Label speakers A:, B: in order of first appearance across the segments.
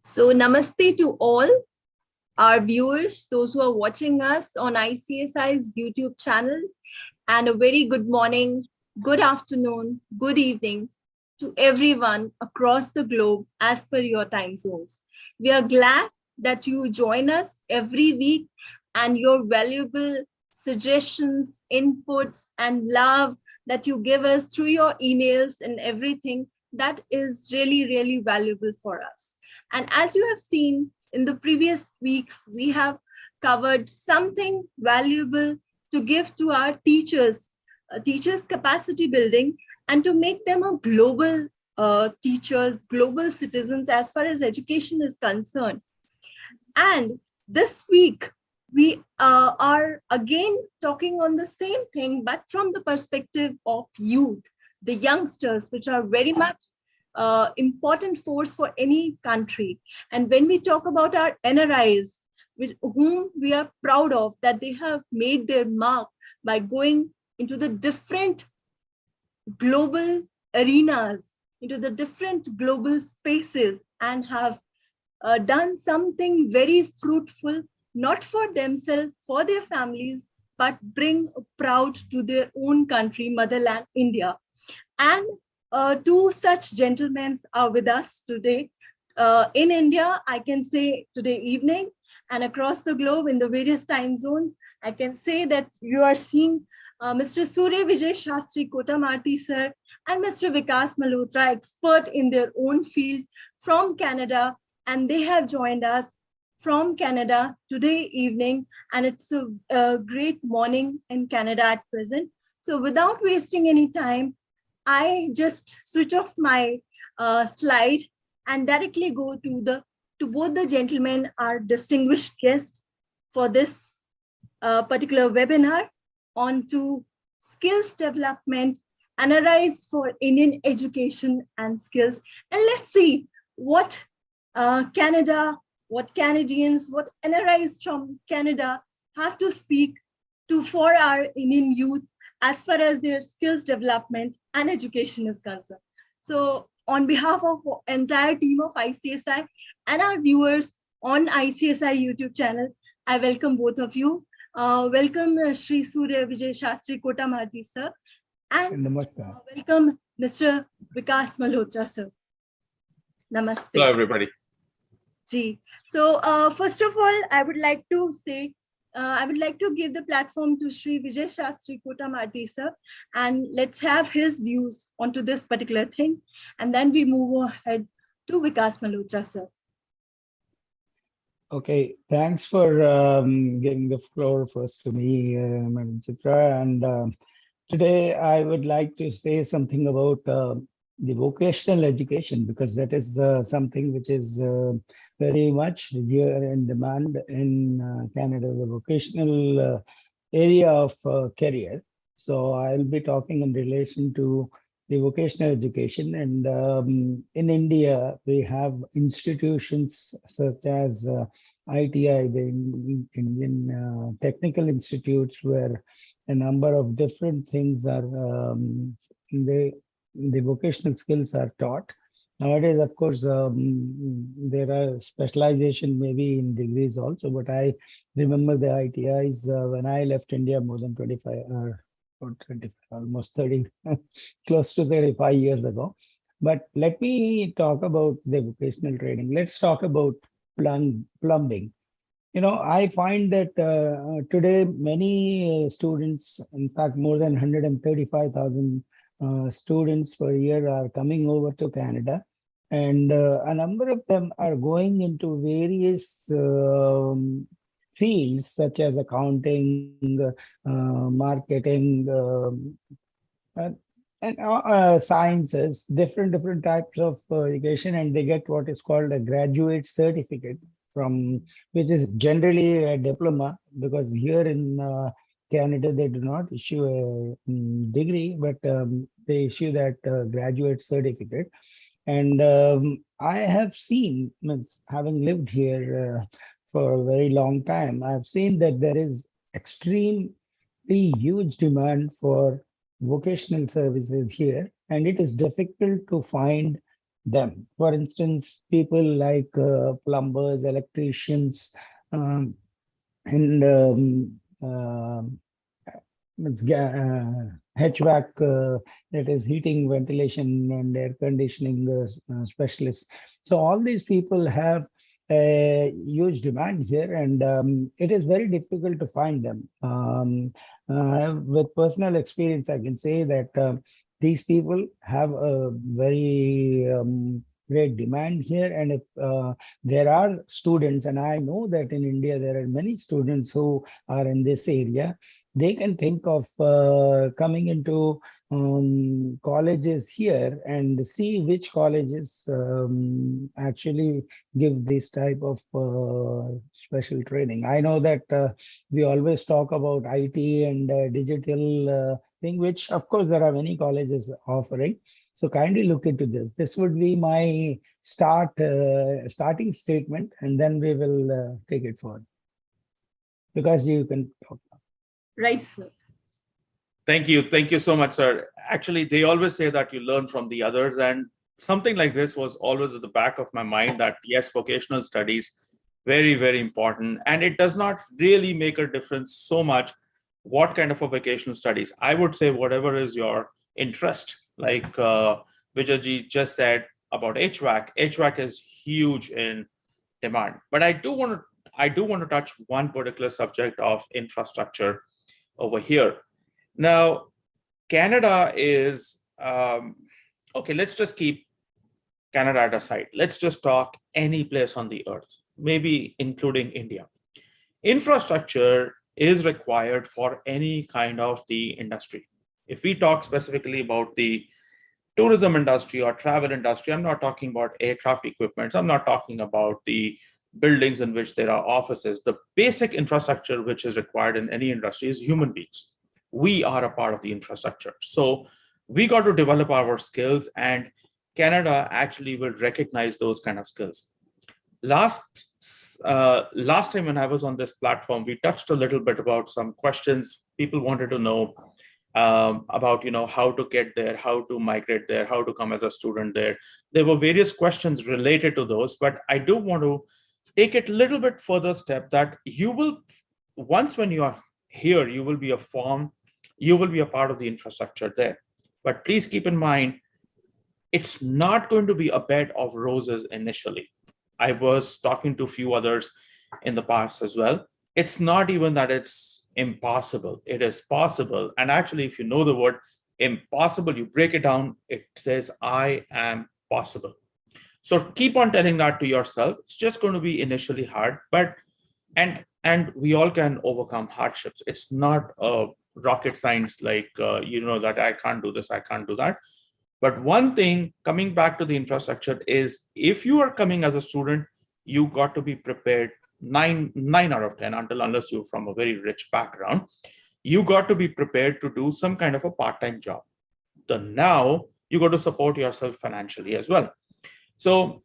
A: So namaste to all our viewers, those who are watching us on ICSI's YouTube channel, and a very good morning, good afternoon, good evening to everyone across the globe as per your time zones. We are glad that you join us every week and your valuable suggestions, inputs, and love that you give us through your emails and everything, that is really, really valuable for us. And as you have seen in the previous weeks, we have covered something valuable to give to our teachers, teachers capacity building, and to make them a global teachers, global citizens as far as education is concerned. And this week, we are again talking on the same thing, but from the perspective of youth, the youngsters, which are very much important force for any country. And when we talk about our NRIs, with whom we are proud of, that they have made their mark by going into the different global arenas, into the different global spaces, and have done something very fruitful, not for themselves, for their families, but bring proud to their own country, motherland, India. And two such gentlemen are with us today. In India, I can say today evening, and across the globe in the various time zones, I can say that you are seeing Mr. Surya Vijay Sastri Kotamarti sir and Mr. Vikas Malhotra, expert in their own field from Canada, and they have joined us from Canada today evening, and it's a great morning in Canada at present. So without wasting any time, I just switch off my slide and directly go to both the gentlemen, our distinguished guests for this particular webinar on to skills development, NRIs for Indian education and skills. And let's see what Canada, what Canadians, what NRIs from Canada have to speak to for our Indian youth as far as their skills development and education is concerned. So on behalf of the entire team of ICSI and our viewers on ICSI YouTube channel, I welcome both of you. Welcome Shri Surya Vijay Shastri Kotamarti sir, and welcome Mr. Vikas Malhotra sir. Namaste.
B: Hello everybody.
A: Ji. So first of all, I would like to say, I would like to give the platform to Shri Vijay Shastri Kotamarti sir, and let's have his views onto this particular thing. And then we move ahead to Vikas Malhotra sir.
C: Okay, thanks for giving the floor first to me, Madam Chitra. And today I would like to say something about the vocational education, because that is something which is very much here in demand in Canada, the vocational area of career. So I'll be talking in relation to the vocational education. And in India, we have institutions such as ITI, the Indian Technical Institutes, where a number of different things are, the vocational skills are taught. Nowadays, of course, there are specialization maybe in degrees also, but I remember the ITIs when I left India more than 25 or 25, almost 30, close to 35 years ago. But let me talk about the vocational training. Let's talk about plumbing. You know, I find that today many students, in fact, more than 135,000 students per year are coming over to Canada, and a number of them are going into various fields such as accounting, marketing, and sciences, different types of education, and they get what is called a graduate certificate, from which is generally a diploma, because here in Canada they do not issue a degree, but they issue that graduate certificate. And I have seen, having lived here for a very long time, I've seen that there is extremely huge demand for vocational services here, and it is difficult to find them. For instance, people like plumbers, electricians, and it's HVAC, that is heating, ventilation, and air conditioning specialists. So all these people have a huge demand here, and it is very difficult to find them. With personal experience, I can say that these people have a very great demand here, and if there are students, and I know that in India there are many students who are in this area, they can think of coming into colleges here and see which colleges actually give this type of special training. I know that we always talk about IT and digital thing, which of course there are many colleges offering. So kindly look into this. This would be my starting statement, and then we will take it forward. Because you can talk.
A: Right, sir.
B: Thank you. Thank you so much, sir. Actually, they always say that you learn from the others. And something like this was always at the back of my mind that, yes, vocational studies, very, very important. And it does not really make a difference so much what kind of a vocational studies. I would say whatever is your interest, like Vijay just said about HVAC. HVAC is huge in demand. But I do want to touch one particular subject of infrastructure over here. Now, Canada is, okay, let's just keep Canada at aside. Let's just talk any place on the earth, maybe including India. Infrastructure is required for any kind of the industry. If we talk specifically about the tourism industry or travel industry, I'm not talking about aircraft equipment. I'm not talking about the buildings in which there are offices. The basic infrastructure which is required in any industry is human beings. We are a part of the infrastructure. So we got to develop our skills, and Canada actually will recognize those kind of skills. Last time when I was on this platform, we touched a little bit about some questions people wanted to know about, how to get there, how to migrate there, how to come as a student there. There were various questions related to those, but I do want to take it a little bit further step that you will, once when you are here, you will be a part of the infrastructure there. But please keep in mind, it's not going to be a bed of roses initially. I was talking to a few others in the past as well. It's not even that it's impossible. It is possible. And actually, if you know the word impossible, you break it down, it says, I am possible. So keep on telling that to yourself. It's just going to be initially hard, but and we all can overcome hardships. It's not a rocket science like that I can't do this, I can't do that. But one thing, coming back to the infrastructure, is if you are coming as a student, you got to be prepared 9 out of 10, unless you're from a very rich background. You got to be prepared to do some kind of a part-time job. Now you got to support yourself financially as well. So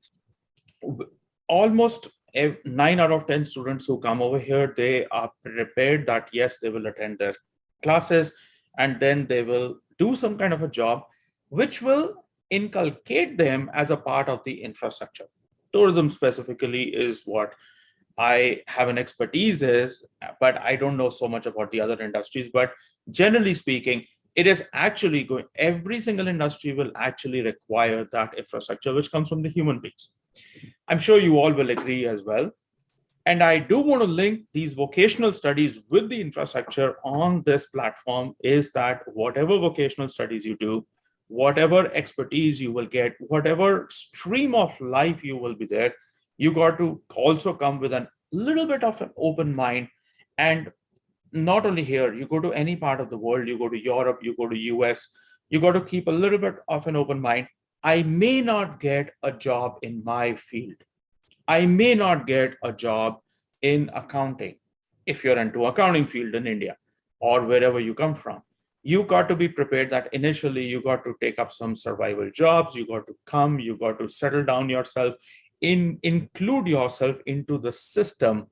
B: almost 9 out of 10 students who come over here, they are prepared that yes, they will attend their classes and then they will do some kind of a job which will inculcate them as a part of the infrastructure. Tourism specifically is what I have an expertise is, but I don't know so much about the other industries. But generally speaking, it is actually going, every single industry will actually require that infrastructure, which comes from the human beings. I'm sure you all will agree as well. And I do want to link these vocational studies with the infrastructure on this platform, is that whatever vocational studies you do, whatever expertise you will get, whatever stream of life you will be there, you got to also come with a little bit of an open mind. And not only here, you go to any part of the world, you go to Europe, you go to US, you got to keep a little bit of an open mind. I may not get a job in my field. I may not get a job in accounting if you're into accounting field in India or wherever you come from. You got to be prepared that initially you got to take up some survival jobs, you got to come, you got to settle down yourself, include yourself into the system.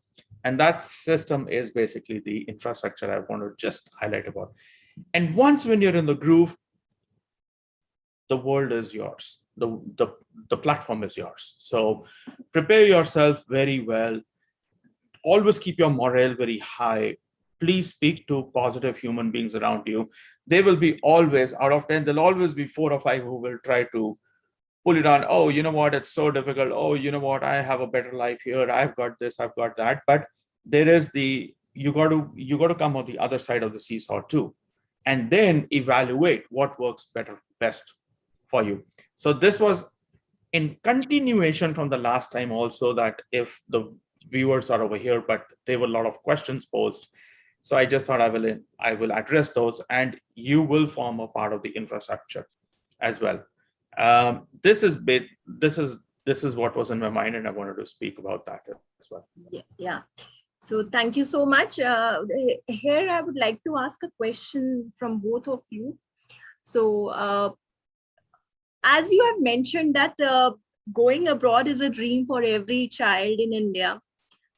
B: And that system is basically the infrastructure I want to just highlight about. And once when you're in the groove, the world is yours. The platform is yours. So prepare yourself very well. Always keep your morale very high. Please speak to positive human beings around you. They will be always, out of 10, there'll always be 4 or 5 who will try to pull it on. Oh, you know what? It's so difficult. Oh, you know what? I have a better life here. I've got this, I've got that. But there is you got to come on the other side of the seesaw too. And then evaluate what works best for you. So this was in continuation from the last time also, that if the viewers are over here, but there were a lot of questions posed. So I just thought I will address those, and you will form a part of the infrastructure as well. This is what was in my mind, and I wanted to speak about that as well.
A: Yeah. So thank you so much. Here I would like to ask a question from both of you. So as you have mentioned that going abroad is a dream for every child in India,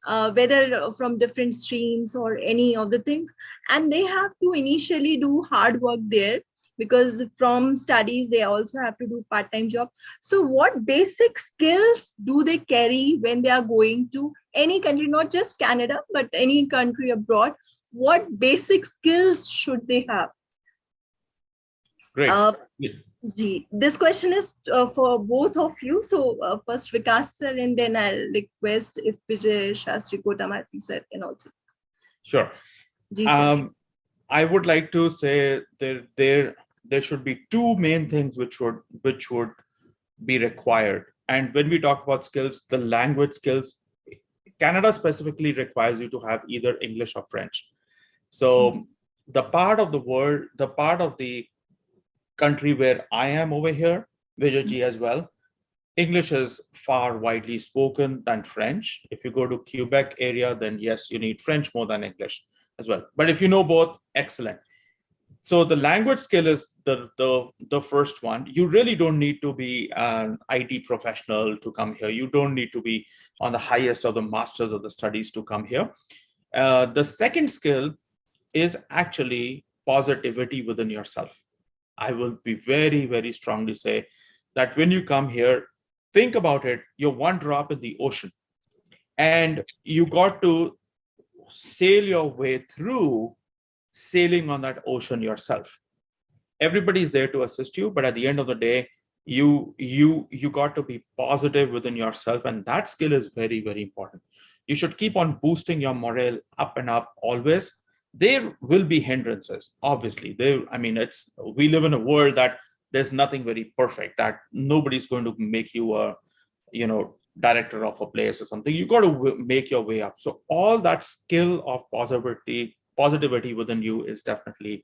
A: whether from different streams or any of the things, and they have to initially do hard work there, because from studies they also have to do part-time job. So what basic skills do they carry when they are going to any country, not just Canada, but any country abroad? What basic skills should they have?
B: Great.
A: This question is for both of you. So first Vikas sir, and then I'll request if Vijay, Sastri, Kotamarti sir can also.
B: Sure. I would like to say there should be two main things which would be required. And when we talk about skills, the language skills, Canada specifically requires you to have either English or French. So the part of the world, the part of the country where I am over here, Vijay as well, English is far widely spoken than French. If you go to Quebec area, then yes, you need French more than English as well. But if you know both, excellent. So the language skill is the first one. You really don't need to be an IT professional to come here. You don't need to be on the highest of the masters of the studies to come here. The second skill is actually positivity within yourself. I will be very, very strongly say that when you come here, think about it. You're one drop in the ocean, and you got to sail your way through sailing on that ocean yourself. Everybody's there to assist you, but at the end of the day, you got to be positive within yourself, and that skill is very, very important. You should keep on boosting your morale up and up always. There will be hindrances, obviously. We live in a world that there's nothing very perfect, that nobody's going to make you a, director of a place or something. You got to make your way up. So all that skill of positivity within you is definitely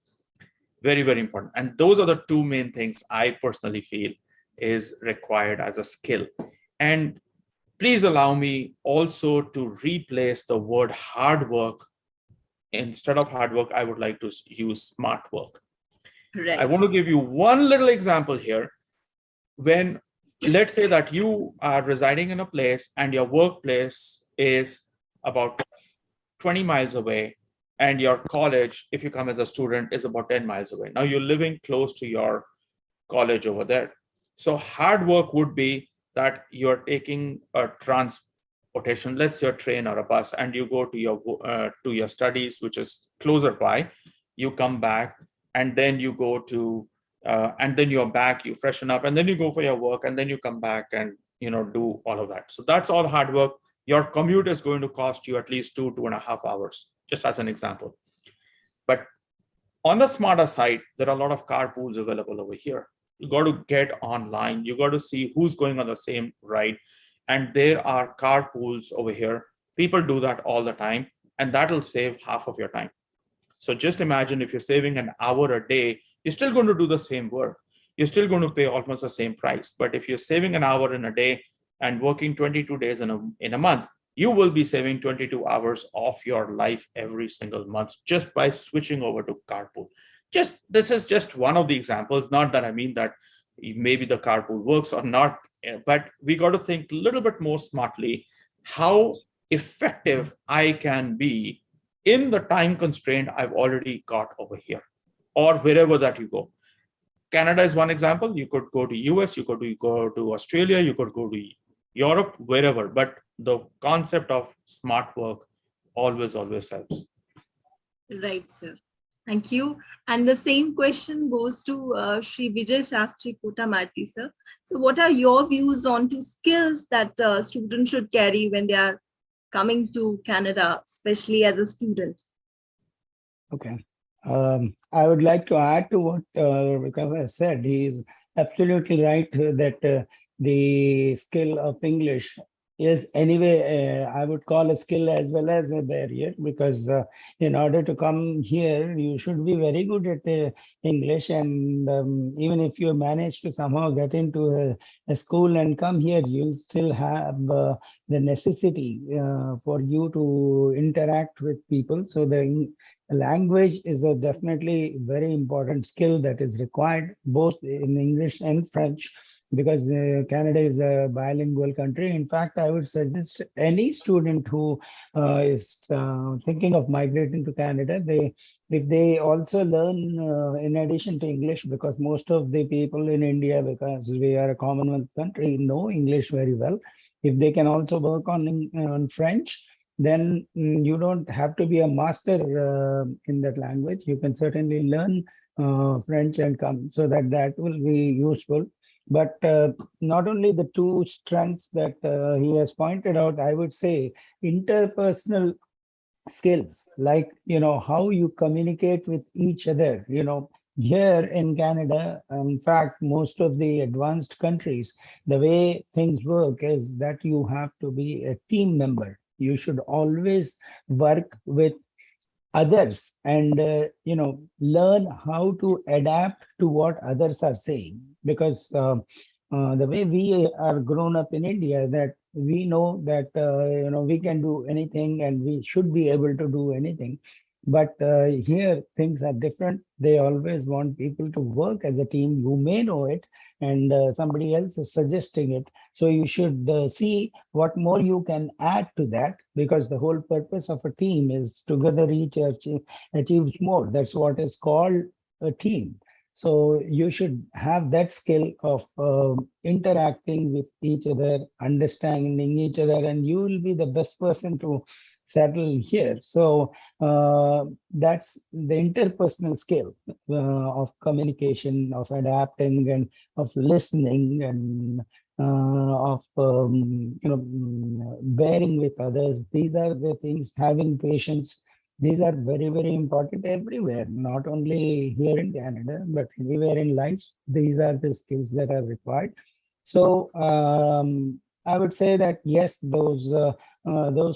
B: very, very important. And those are the two main things I personally feel is required as a skill. And please allow me also to replace the word hard work. Instead of hard work, I would like to use smart work. Right. I want to give you one little example here. When, let's say that you are residing in a place and your workplace is about 20 miles away, and your college, if you come as a student, is about 10 miles away. Now you're living close to your college over there. So hard work would be that you're taking a transportation, let's say a train or a bus, and you go to your studies, which is closer by. You come back, and then you go to, and then you're back, you freshen up, and then you go for your work, and then you come back and do all of that. So that's all hard work. Your commute is going to cost you at least 2.5 hours, just as an example. But on the smarter side, there are a lot of carpools available over here. You got to get online. You got to see who's going on the same ride. And there are carpools over here. People do that all the time, and that'll save half of your time. So just imagine if you're saving an hour a day, you're still going to do the same work. You're still going to pay almost the same price. But if you're saving an hour in a day and working 22 days in a month, you will be saving 22 hours of your life every single month just by switching over to carpool. This is just one of the examples. Not that I mean that maybe the carpool works or not, but we got to think a little bit more smartly how effective I can be in the time constraint I've already got over here or wherever that you go. Canada is one example. You could go to US, you could go to Australia, you could go to Europe, wherever. But the concept of smart work always helps.
A: Right, sir. Thank you. And the same question goes to Sri Vijay Sastri Kotamarti, sir. So what are your views on two skills that students should carry when they are coming to Canada, especially as a student?
C: Okay. I would like to add to what Vikas has said. He is absolutely right that the skill of English is anyway, I would call a skill as well as a barrier, because in order to come here, you should be very good at English. And even if you manage to somehow get into a school and come here, you'll still have the necessity for you to interact with people. So the language is a definitely very important skill that is required both in English and French, because Canada is a bilingual country. In fact, I would suggest any student who is thinking of migrating to Canada, if they also learn in addition to English, because most of the people in India, because we are a Commonwealth country, know English very well. If they can also work on French, then you don't have to be a master in that language. You can certainly learn French and come, so that will be useful. But not only the two strengths that he has pointed out, I would say interpersonal skills, like, how you communicate with each other. Here in Canada, in fact, most of the advanced countries, the way things work is that you have to be a team member. You should always work with others and learn how to adapt to what others are saying, because the way we are grown up in India, that we know that we can do anything and we should be able to do anything. But here things are different. They always want people to work as a team. You may know it, and somebody else is suggesting it, so you should see what more you can add to that, because the whole purpose of a team is together each achieves more. That's what is called a team. So you should have that skill of interacting with each other, understanding each other, and you will be the best person to settle here. So that's the interpersonal skill of communication, of adapting, and of listening, and of bearing with others. These are the things. Having patience. These are very, very important everywhere, not only here in Canada, but everywhere in life. These are the skills that are required. So I would say that yes, those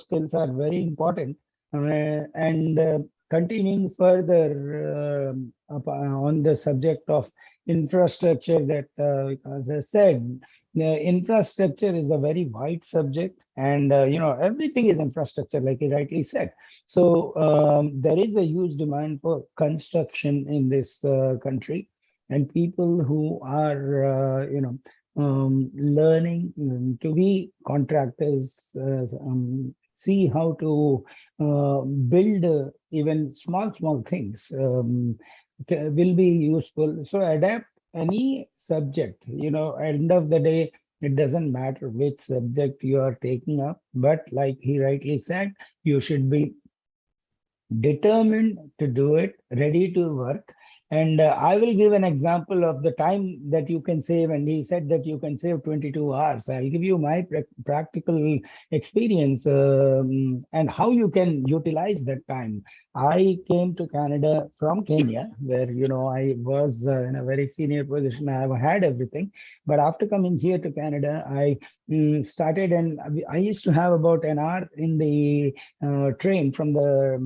C: skills are very important. And continuing further on the subject of infrastructure that, as I said, the infrastructure is a very wide subject, and everything is infrastructure, like he rightly said. So there is a huge demand for construction in this country, and people who are learning to be contractors, see how to build even small things will be useful. So adapt any subject. End of the day, it doesn't matter which subject you are taking up, but like he rightly said, you should be determined to do it, ready to work. And I will give an example of the time that you can save. And he said that you can save 22 hours. I'll give you my practical experience and how you can utilize that time. I came to Canada from Kenya, where, I was in a very senior position. I have had everything. But after coming here to Canada, I started, and I used to have about an hour in the train from the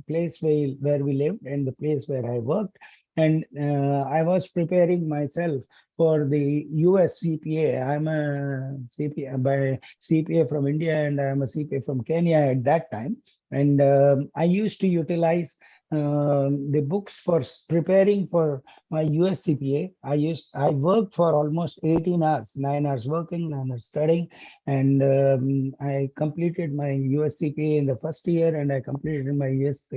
C: place where we lived and the place where I worked. And I was preparing myself for the US CPA. I'm a CPA by CPA from India, and I'm a CPA from Kenya at that time. And I used to utilize the books for preparing for my US CPA. I worked for almost 18 hours, 9 hours working, 9 hours studying, and I completed my US CPA in the first year, and I completed my US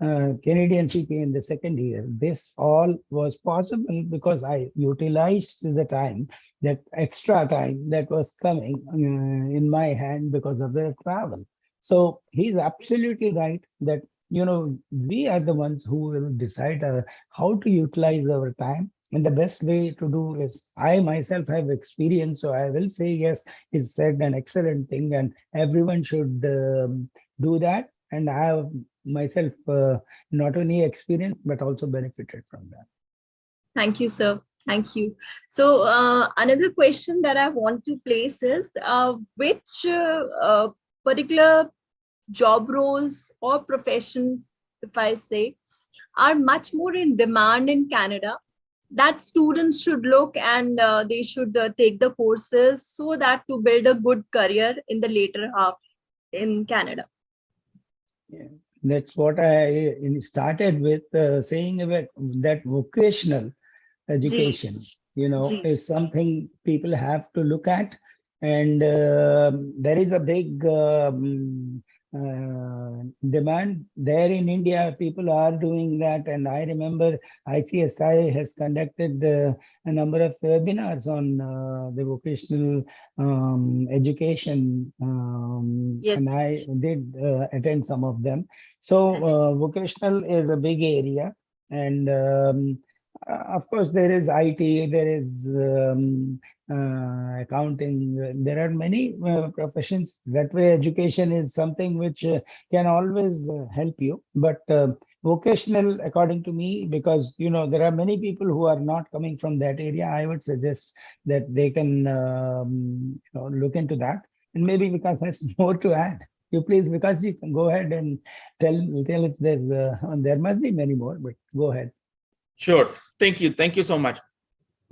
C: Canadian CPA in the second year. This all was possible because I utilized the time, that extra time that was coming in my hand because of the travel. So he's absolutely right that we are the ones who will decide how to utilize our time. And the best way to do is, I myself have experience, so I will say yes, is said an excellent thing, and everyone should do that. And I have myself not only experienced but also benefited from that.
A: Thank you, sir. Thank you. So another question that I want to place is, which particular job roles or professions, if I say, are much more in demand in Canada, that students should look and they should take the courses so that to build a good career in the later half in Canada?
C: Yeah, that's what I started with saying about that vocational
A: Ji,
C: education,
A: ji.
C: is something people have to look at. And there is a big demand there in India. People are doing that. And I remember ICSI has conducted a number of webinars on the vocational education.
A: Yes.
C: And I did attend some of them. So vocational is a big area. And of course, there is IT, there is accounting. There are many professions. That way, education is something which can always help you. But vocational, according to me, because there are many people who are not coming from that area, I would suggest that they can look into that. And maybe Vikas has more to add. You please, Vikas, you can go ahead and tell if there's there must be many more, but go ahead.
B: Sure. Thank you. Thank you so much.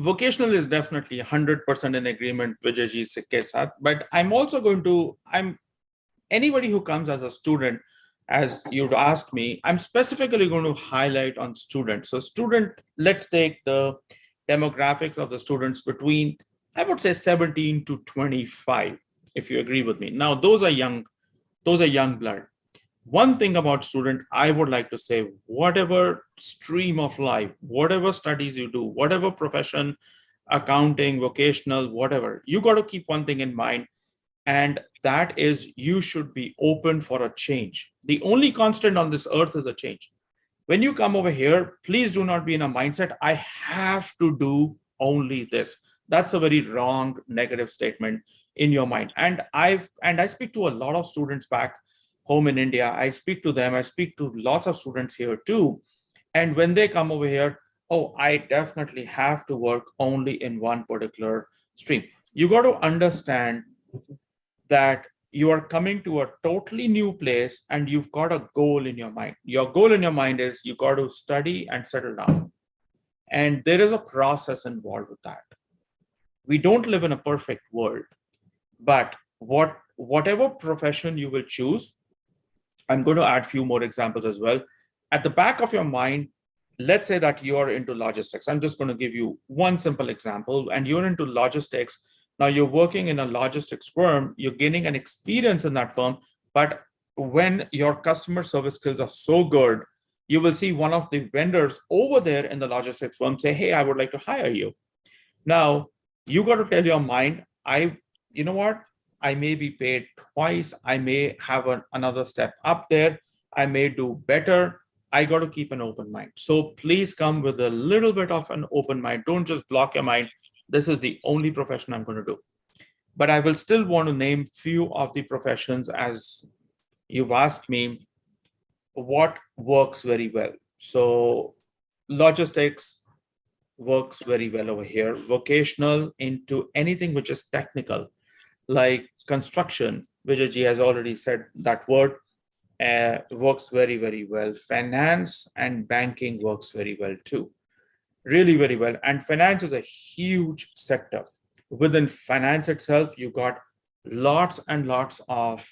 B: Vocational is definitely 100% in agreement with Vijayji's ke saath, but I'm also anybody who comes as a student, as you'd asked me, I'm specifically going to highlight on students. So student, let's take the demographics of the students between, I would say 17 to 25, if you agree with me. Now, those are young blood. One thing about student, I would like to say, whatever stream of life, whatever studies you do, whatever profession, accounting, vocational, whatever, you got to keep one thing in mind, and that is you should be open for a change. The only constant on this earth is a change. When you come over here, please do not be in a mindset, I have to do only this. That's a very wrong negative statement in your mind. And I speak to a lot of students back home in India. I speak to them. I speak to lots of students here too. And when they come over here, oh, I definitely have to work only in one particular stream. You got to understand that you are coming to a totally new place and you've got a goal in your mind. Your goal in your mind is you got to study and settle down. And there is a process involved with that. We don't live in a perfect world, but whatever profession you will choose, I'm going to add a few more examples as well. At the back of your mind, let's say that you're into logistics. I'm just going to give you one simple example, and you're into logistics. Now you're working in a logistics firm, you're gaining an experience in that firm, but when your customer service skills are so good, you will see one of the vendors over there in the logistics firm say, hey, I would like to hire you. Now, you got to tell your mind, you know what? I may be paid twice. I may have another step up there. I may do better. I got to keep an open mind. So please come with a little bit of an open mind. Don't just block your mind. This is the only profession I'm going to do. But I will still want to name few of the professions as you've asked me what works very well. So logistics works very well over here. Vocational into anything which is technical, like construction, Vijay has already said that word, works very, very well. Finance and banking works very well too. Really very well. And finance is a huge sector. Within finance itself, you got lots and lots of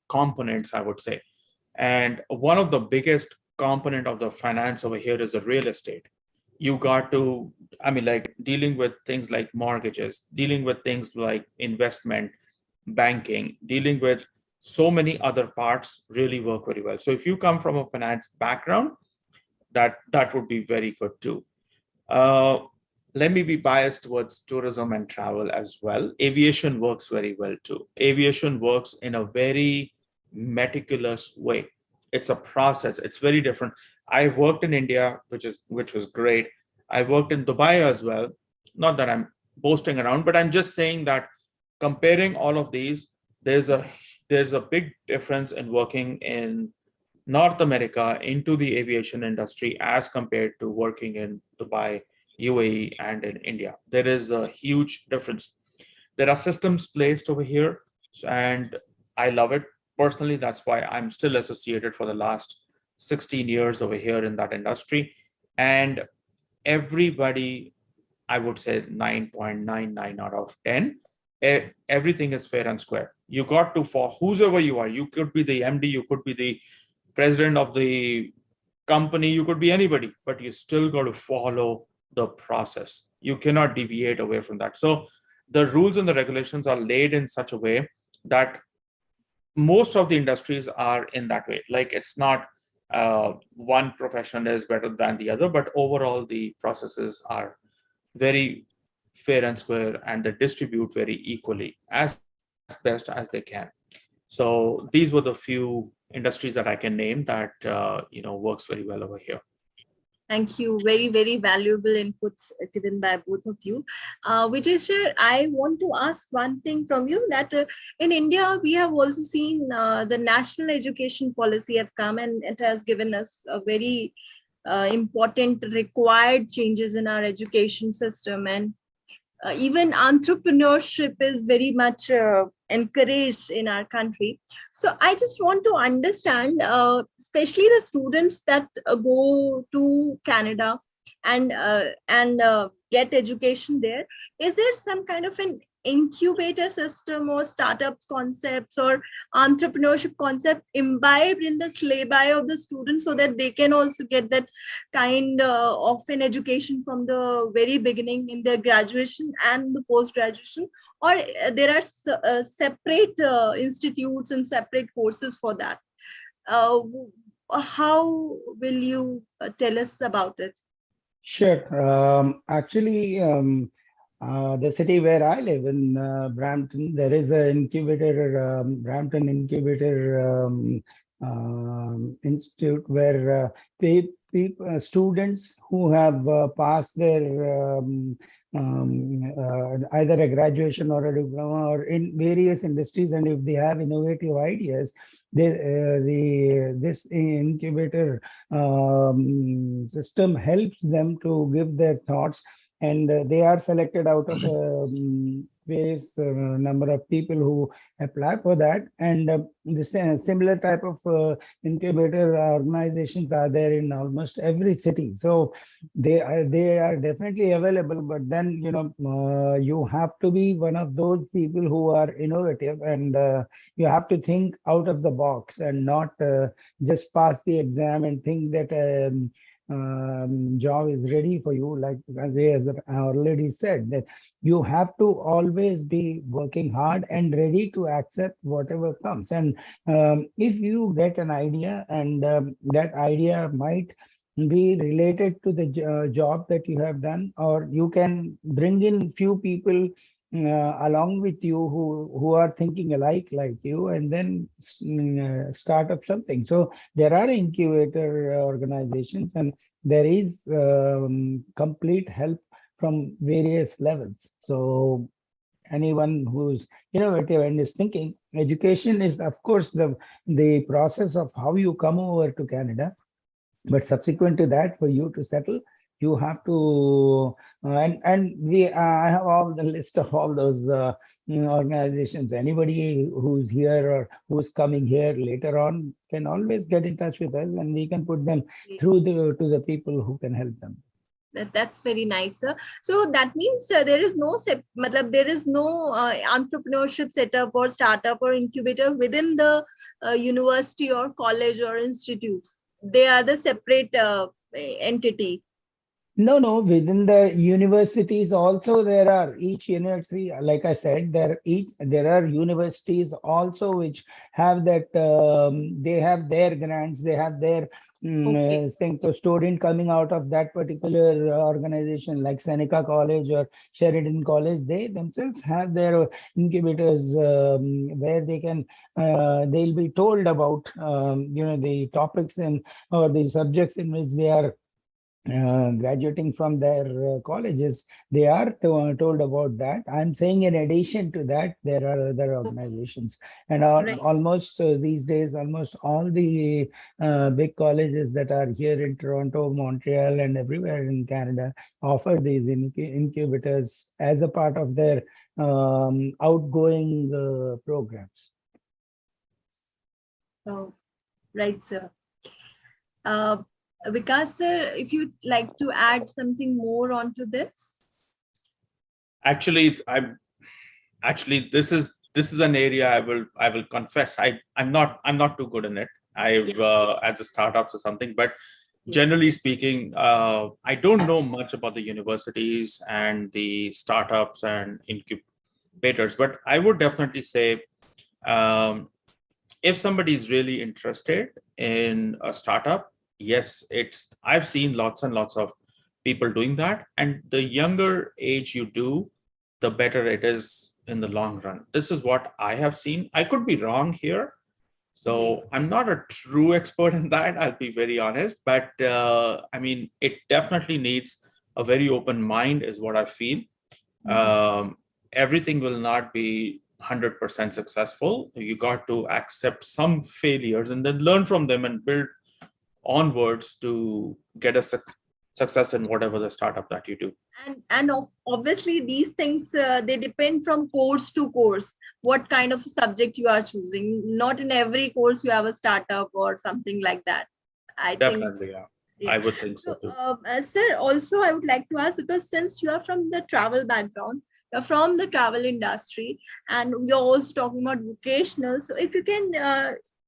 B: components, I would say. And one of the biggest component of the finance over here is the real estate. You got to, I mean, like dealing with things like mortgages, dealing with things like investment, banking, dealing with so many other parts really work very well. So if you come from a finance background, that would be very good too. Uh, Let me be biased towards tourism and travel as well. Aviation works very well too. Aviation works in a very meticulous way. It's a process. It's very different. I worked in India, which was great. I worked in Dubai as well. Not that I'm boasting around, but I'm just saying that comparing all of these, there's a big difference in working in North America into the aviation industry as compared to working in Dubai, UAE, and in India. There is a huge difference. There are systems placed over here, and I love it. Personally, that's why I'm still associated for the last 16 years over here in that industry. And everybody, I would say 9.99 out of 10, everything is fair and square. You got to, for whoever you are, you could be the MD, you could be the president of the company, you could be anybody, but you still got to follow the process. You cannot deviate away from that. So the rules and the regulations are laid in such a way that most of the industries are in that way. Like it's not one profession is better than the other, but overall the processes are very fair and square, and they distribute very equally as best as they can. So these were the few industries that I can name that works very well over here.
A: Thank you. Very, very valuable inputs given by both of you. Vijay sir, I want to ask one thing from you, that in India, we have also seen the national education policy have come, and it has given us a very important required changes in our education system. And even entrepreneurship is very much encouraged in our country. So I just want to understand, especially the students that go to Canada and get education there, is there some kind of an incubator system or startups concepts or entrepreneurship concept imbibed in the syllabi of the students, so that they can also get that kind of an education from the very beginning in their graduation and the post-graduation? Or there are separate institutes and separate courses for that? How will you tell us about it?
C: Sure. Actually, the city where I live in, Brampton, there is an incubator, Brampton Incubator Institute, where students who have passed their either a graduation or a diploma or in various industries, and if they have innovative ideas, this incubator system helps them to give their thoughts, and they are selected out of various number of people who apply for that. And this similar type of incubator organizations are there in almost every city. So they are definitely available, but then you have to be one of those people who are innovative, and you have to think out of the box and not just pass the exam and think that job is ready for you. Like as I already said, that you have to always be working hard and ready to accept whatever comes. And if you get an idea, and that idea might be related to the job that you have done, or you can bring in few people along with you who are thinking alike like you, and then start up something. So there are incubator organizations, and there is complete help from various levels. So anyone who's innovative and is thinking, education is of course the process of how you come over to Canada. But subsequent to that, for you to settle, you have to, I have all the list of all those organizations. Anybody who's here or who's coming here later on can always get in touch with us, and we can put them through to the people who can help them.
A: That's very nice, sir. So that means there is no entrepreneurship setup or startup or incubator within the university or college or institutes. They are the separate entity.
C: No. Within the universities also there are each university, like I said, there are universities also which have that they have their grants, they have their
A: Okay.
C: thing. So student coming out of that particular organization, like Seneca College or Sheridan College, they themselves have their incubators where they can they'll be told about the topics and or the subjects in which they are graduating from their colleges. They are told about that. I'm saying in addition to that, there are other organizations. And
A: Right.
C: almost these days, almost all the big colleges that are here in Toronto, Montreal, and everywhere in Canada offer these incubators as a part of their outgoing programs.
A: Oh, right, sir. Uh, Vikas, sir, if you'd like to add something more onto this.
B: Actually, this is an area I will confess I'm not too good in it. I've as a startups or something, but generally speaking, I don't know much about the universities and the startups and incubators. But I would definitely say, if somebody is really interested in a startup, yes, I've seen lots and lots of people doing that, and the younger age you do, the better it is in the long run. This is what I have seen. I could be wrong here, so I'm not a true expert in that, I'll be very honest, but I mean, it definitely needs a very open mind is what I feel. Everything will not be 100% successful. You got to accept some failures and then learn from them and build onwards to get a success in whatever the startup that you do.
A: And obviously these things, they depend from course to course, what kind of subject you are choosing. Not in every course you have a startup or something like that, I think.
B: Definitely, yeah. I would think so too.
A: Sir, also I would like to ask, because since you are from the travel background, you're from the travel industry, and you're also talking about vocational. So if you can,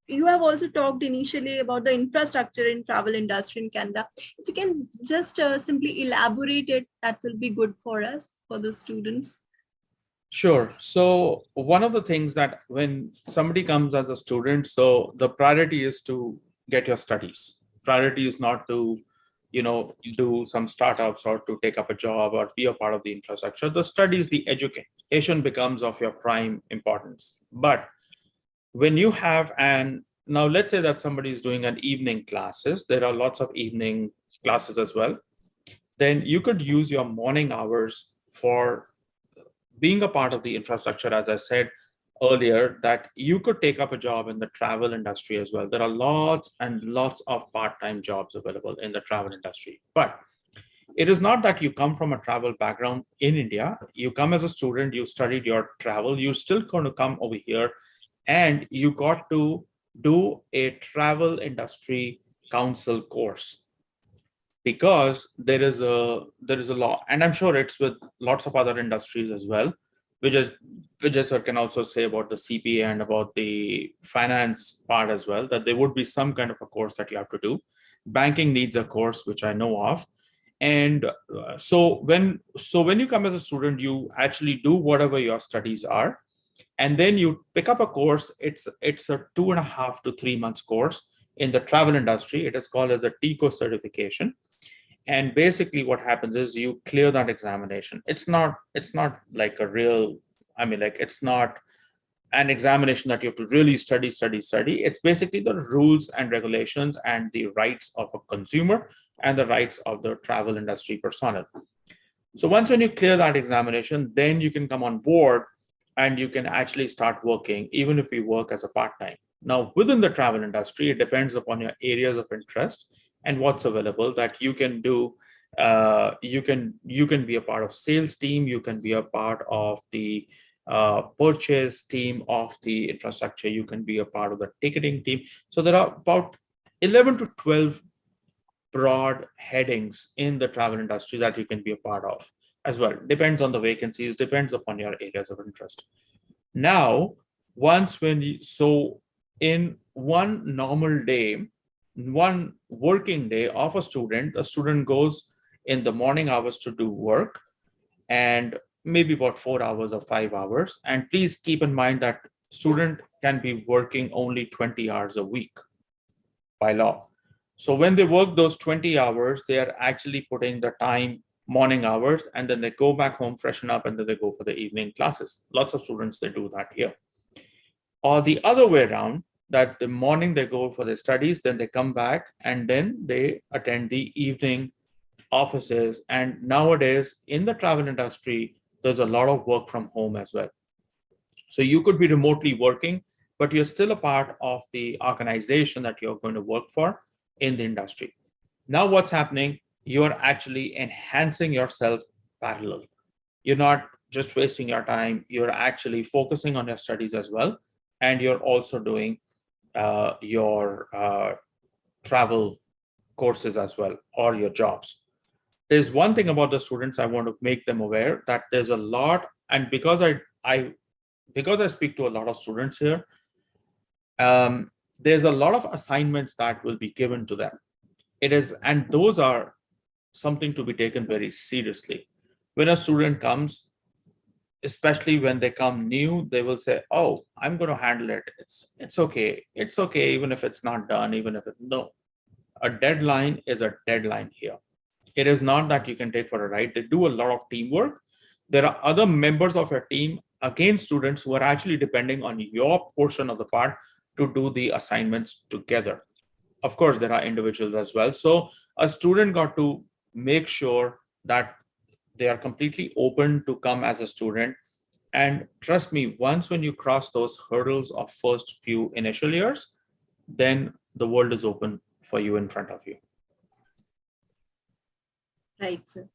A: you have also talked initially about the infrastructure in travel industry in Canada. If you can just simply elaborate it, that will be good for us, for the students.
B: Sure. So one of the things that when somebody comes as a student, so the priority is to get your studies. Priority is not to, do some startups or to take up a job or be a part of the infrastructure. The studies, the education becomes of your prime importance. But when you have now let's say that somebody is doing an evening classes, there are lots of evening classes as well. Then you could use your morning hours for being a part of the infrastructure. As I said earlier, that you could take up a job in the travel industry as well. There are lots and lots of part-time jobs available in the travel industry. But it is not that you come from a travel background in India. You come as a student, you studied your travel, you're still going to come over here and you got to do a travel industry council course, because there is a law, and I'm sure it's with lots of other industries as well. Vijay sir can also say about the CPA and about the finance part as well, that there would be some kind of a course that you have to do. Banking needs a course, which I know of. And so when you come as a student, you actually do whatever your studies are, and then you pick up a course. It's a 2.5 to 3 months course in the travel industry. It is called as a TICO certification. And basically what happens is you clear that examination. It's not like a real, it's not an examination that you have to really study. It's basically the rules and regulations and the rights of a consumer and the rights of the travel industry personnel. So once when you clear that examination, then you can come on board and you can actually start working, even if you work as a part-time. Now, within the travel industry, it depends upon your areas of interest and what's available that you can do. You can be a part of sales team. You can be a part of the purchase team of the infrastructure. You can be a part of the ticketing team. So there are about 11 to 12 broad headings in the travel industry that you can be a part of as well. Depends on the vacancies, depends upon your areas of interest. Now, in one normal day, one working day of a student goes in the morning hours to do work, and maybe about 4 hours or 5 hours. And please keep in mind that student can be working only 20 hours a week by law. So when they work those 20 hours, they are actually putting the time morning hours, and then they go back home, freshen up, and then they go for the evening classes. Lots of students, they do that here. Or the other way around, that the morning they go for their studies, then they come back and then they attend the evening offices. And nowadays in the travel industry, there's a lot of work from home as well. So you could be remotely working, but you're still a part of the organization that you're going to work for in the industry. Now what's happening, you're actually enhancing yourself parallel. You're not just wasting your time, you're actually focusing on your studies as well. And you're also doing your travel courses as well, or your jobs. There's one thing about the students I want to make them aware that there's a lot, and because I speak to a lot of students here, there's a lot of assignments that will be given to them. And those are something to be taken very seriously. When a student comes, especially when they come new, they will say, oh, I'm going to handle it. It's okay. It's okay. Even if it's not done, even if no, a deadline is a deadline here. It is not that you can take for a ride. They do a lot of teamwork. There are other members of your team, again, students who are actually depending on your portion of the part to do the assignments together. Of course, there are individuals as well. So a student got to make sure that they are completely open to come as a student. And trust me, once when you cross those hurdles of first few initial years, then the world is open for you in front of you.
A: Right, sir.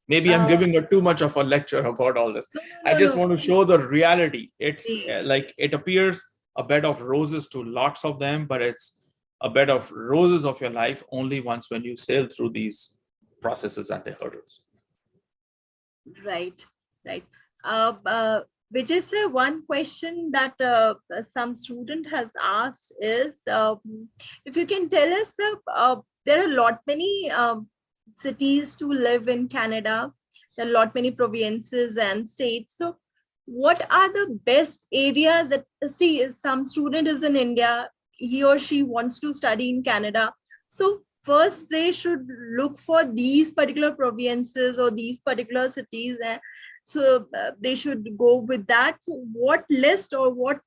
B: Maybe I'm giving too much of a lecture about all this. I just want to show the reality. It's like it appears a bed of roses to lots of them, but it's a bed of roses of your life only once when you sail through these processes and the hurdles.
A: Right. Vijay sir, one question that some student has asked is, if you can tell us, there are many cities to live in Canada. There are many provinces and states. So what are the best areas that, see, some student is in India, he or she wants to study in Canada. So first they should look for these particular provinces or these particular cities. So they should go with that. So what list or what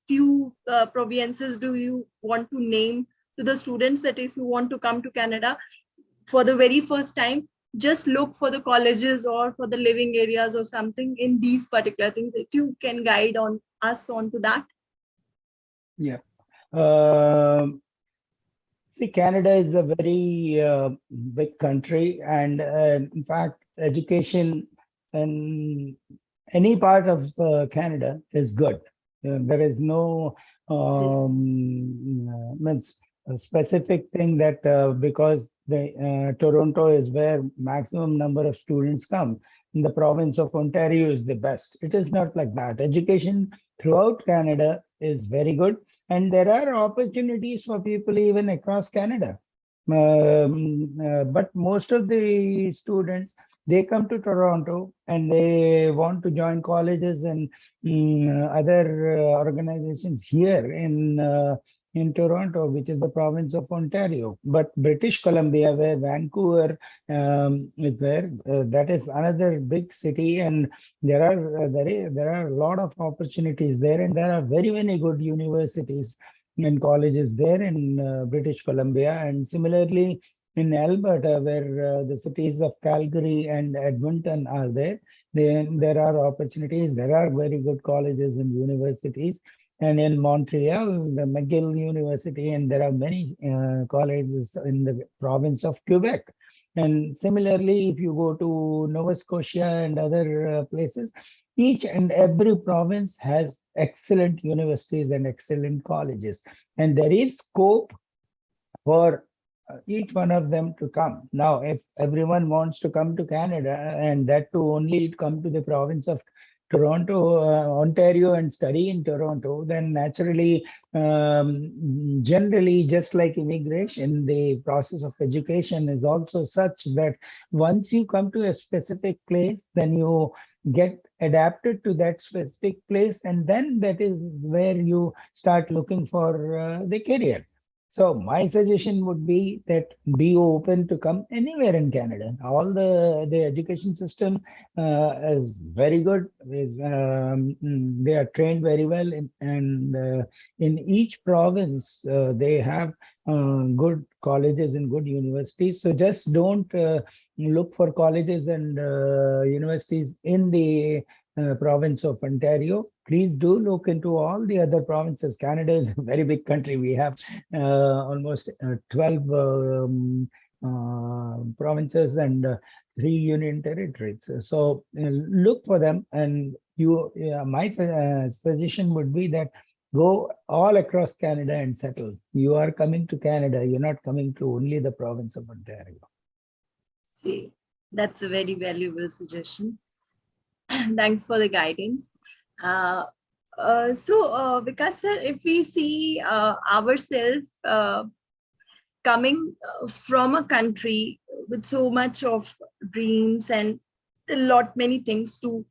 A: few provinces do you want to name to the students that if you want to come to Canada for the very first time, just look for the colleges or for the living areas or something in these particular things? If you can guide on us onto that.
C: Yeah. See, Canada is a very big country, and in fact, education in any part of Canada is good. There is no means a specific thing that because Toronto is where maximum number of students come. In the province of Ontario is the best. It is not like that. Education throughout Canada is very good. And there are opportunities for people even across Canada. But most of the students, they come to Toronto and they want to join colleges and other organizations here in Toronto, which is the province of Ontario. But British Columbia, where Vancouver is there, that is another big city, and there are a lot of opportunities there, and there are very many good universities and colleges there in British Columbia, and similarly in Alberta, where the cities of Calgary and Edmonton are there. There are opportunities. There are very good colleges and universities. And in Montreal, the McGill University, and there are many colleges in the province of Quebec. And similarly, if you go to Nova Scotia and other places, each and every province has excellent universities and excellent colleges. And there is scope for each one of them to come. Now, if everyone wants to come to Canada, and that to only come to the province of Toronto, Ontario, and study in Toronto, then naturally, generally, just like immigration, the process of education is also such that once you come to a specific place, then you get adapted to that specific place, and then that is where you start looking for the career. So my suggestion would be that be open to come anywhere in Canada. All the education system is very good. They are trained very well, and in each province they have good colleges and good universities. So just don't look for colleges and universities in the province of Ontario. Please do look into all the other provinces. Canada is a very big country. We have almost 12 provinces and 3 union territories. So look for them, and my suggestion would be that go all across Canada and settle. You are coming to Canada. You're not coming to only the province of Ontario.
A: See, that's a very valuable suggestion. Thanks for the guidance. Vikas sir, if we see ourselves coming from a country with so much of dreams and many things to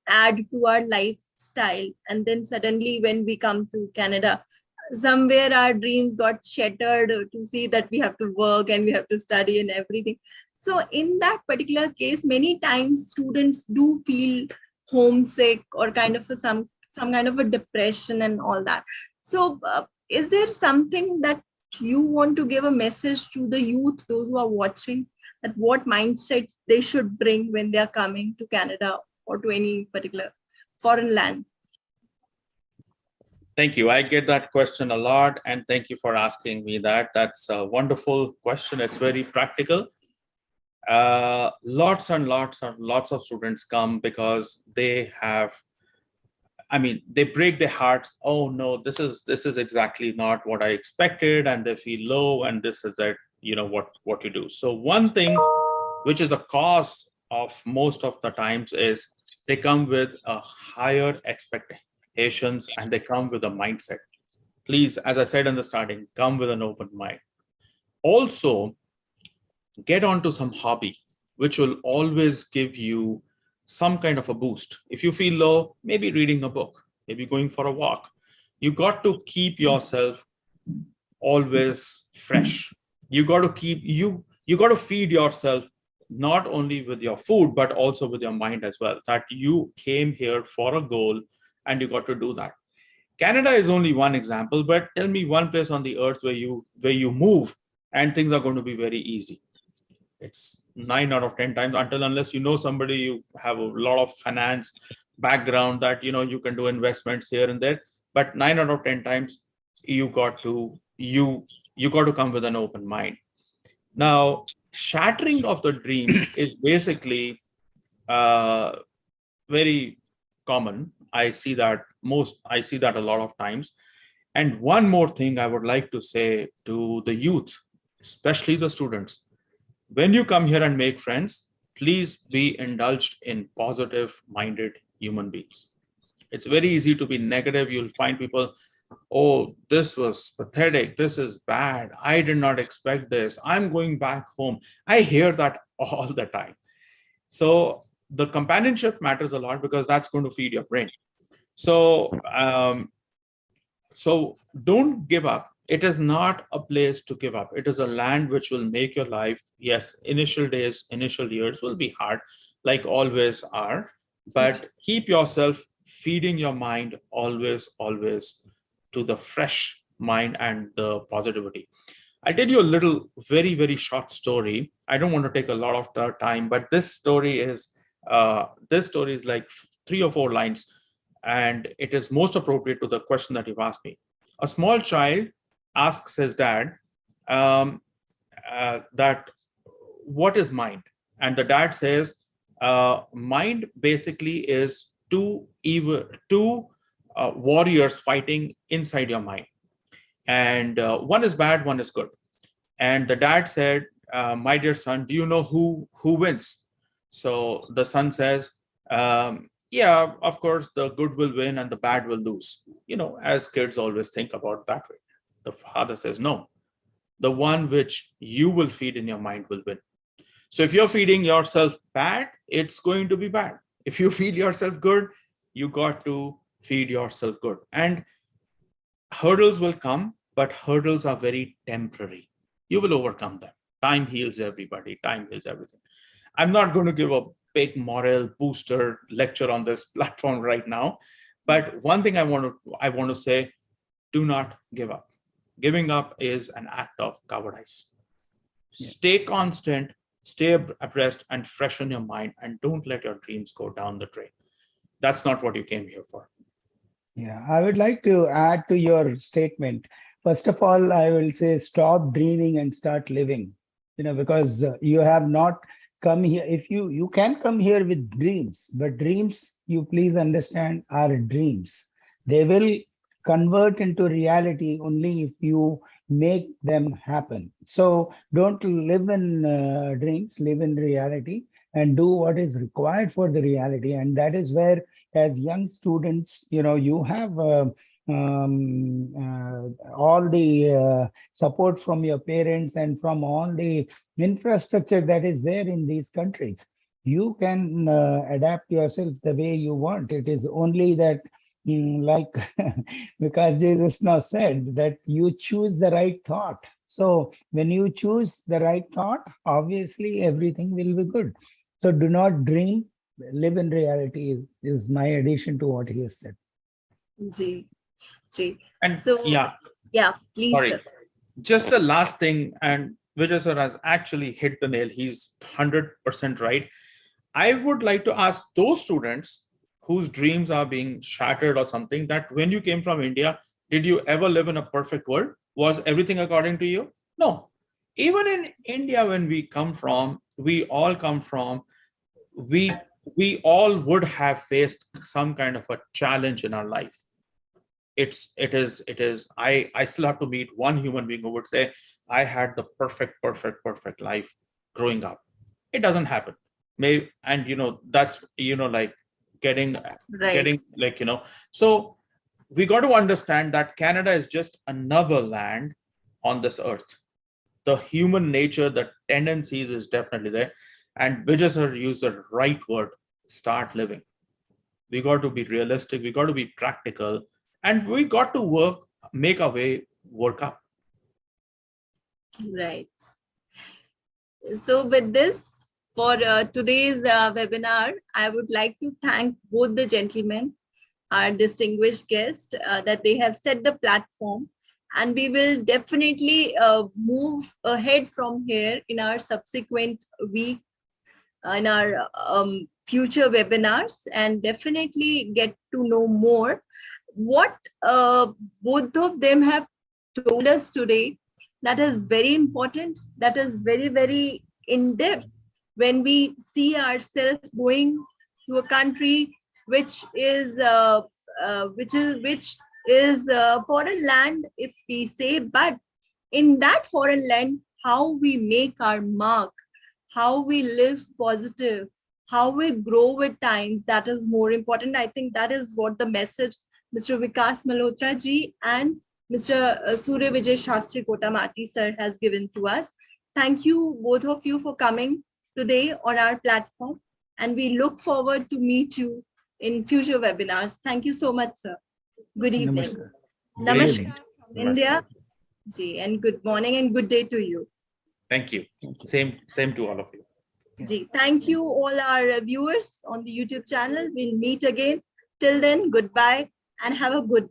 A: add to our lifestyle, and then suddenly when we come to Canada, somewhere our dreams got shattered to see that we have to work and we have to study and everything. So in that particular case, many times students do feel homesick or kind of some kind of a depression and all that. So is there something that you want to give a message to the youth, those who are watching, that what mindset they should bring when they are coming to Canada or to any particular foreign land?
B: Thank you. I get that question a lot, and thank you for asking me that. That's a wonderful question. It's very practical. Lots of students come because they have, they break their hearts. Oh no, this is exactly not what I expected, and they feel low, and this is that, what you do. So one thing which is the cause of most of the times is they come with a higher expectations, and they come with a mindset. Please, as I said in the starting, come with an open mind. Also, get onto some hobby which will always give you some kind of a boost. If you feel low, maybe reading a book, maybe going for a walk. You got to keep yourself always fresh. You got to feed yourself not only with your food, but also with your mind as well, that you came here for a goal and you got to do that. Canada is only one example, but tell me one place on the earth where you move and things are going to be very easy. It's 9 out of 10 times, unless you know somebody, you have a lot of finance background that you can do investments here and there. But 9 out of 10 times, you got to come with an open mind. Now, shattering of the dreams is basically very common. I see that a lot of times. And one more thing I would like to say to the youth, especially the students: when you come here and make friends, please be indulged in positive-minded human beings. It's very easy to be negative. You'll find people, oh, this was pathetic. This is bad. I did not expect this. I'm going back home. I hear that all the time. So the companionship matters a lot because that's going to feed your brain. So, so don't give up. It is not a place to give up. It is a land which will make your life. Yes, initial days, initial years will be hard, like always are, but keep yourself feeding your mind always to the fresh mind and the positivity. I'll tell you a little, very, very short story. I don't want to take a lot of time, but this story is like 3 or 4 lines, and it is most appropriate to the question that you've asked me. A small child asks his dad that what is mind, and the dad says mind basically is two warriors fighting inside your mind, and one is bad, one is good. And the dad said, my dear son, do you know who wins? So the son says, yeah, of course, the good will win and the bad will lose. As kids always think about that way. The father says, no, the one which you will feed in your mind will win. So if you're feeding yourself bad, it's going to be bad. If you feed yourself good, you got to feed yourself good. And hurdles will come, but hurdles are very temporary. You will overcome them. Time heals everybody. Time heals everything. I'm not going to give a big moral booster lecture on this platform right now, but one thing I want to say: do not give up. Giving up is an act of cowardice. Stay constant, stay abreast, and freshen your mind, and don't let your dreams go down the drain. That's not what you came here for.
C: Yeah, I would like to add to your statement. First of all, I will say stop dreaming and start living. Because you have not come here. If you can come here with dreams, but dreams, you please understand, are dreams. They will convert into reality only if you make them happen. So don't live in dreams, live in reality, and do what is required for the reality. And that is where, as young students, you have all the support from your parents and from all the infrastructure that is there in these countries. You can adapt yourself the way you want. It is only that, like because Jesus now said that you choose the right thought. So when you choose the right thought, obviously everything will be good. So do not dream, live in reality is my addition to what he has said.
A: Ji, ji.
B: And
A: So, yeah, please,
B: sorry,
A: sir.
B: just the last thing, and Vijay sir has actually hit the nail. He's 100% right. I would like to ask those students whose dreams are being shattered or something, that when you came from India, did you ever live in a perfect world? Was everything according to you? No. Even in India, when we come from, we all come from, we all would have faced some kind of a challenge in our life. It is. I still have to meet one human being who would say, I had the perfect life growing up. It doesn't happen. Maybe, and that's like getting
A: Right.
B: like so we got to understand that Canada is just another land on this earth. The human nature, the tendencies is definitely there. And Vijay sir used the right word: start living. We got to be realistic, we got to be practical, and we got to make our way work up.
A: Right. So with this, for today's webinar, I would like to thank both the gentlemen, our distinguished guests, that they have set the platform, and we will definitely move ahead from here in our subsequent week, in our future webinars, and definitely get to know more what both of them have told us today. That is very important. That is very, very in depth. When we see ourselves going to a country which is foreign land, if we say, but in that foreign land, how we make our mark, how we live positive, how we grow with times, that is more important. I think that is what the message Mr. Vikas Malhotra ji and Mr. Surya Vijay Sastri Kotamarti sir has given to us. Thank you, both of you, for coming today on our platform, and we look forward to meet you in future webinars. Thank you so much, sir. Good evening.
C: Namaskar.
A: Namaskar from India. Ji, and good morning and good day to you.
B: Thank you. Same to all of you.
A: Ji, thank you all our viewers on the YouTube channel. We'll meet again. Till then, goodbye and have a good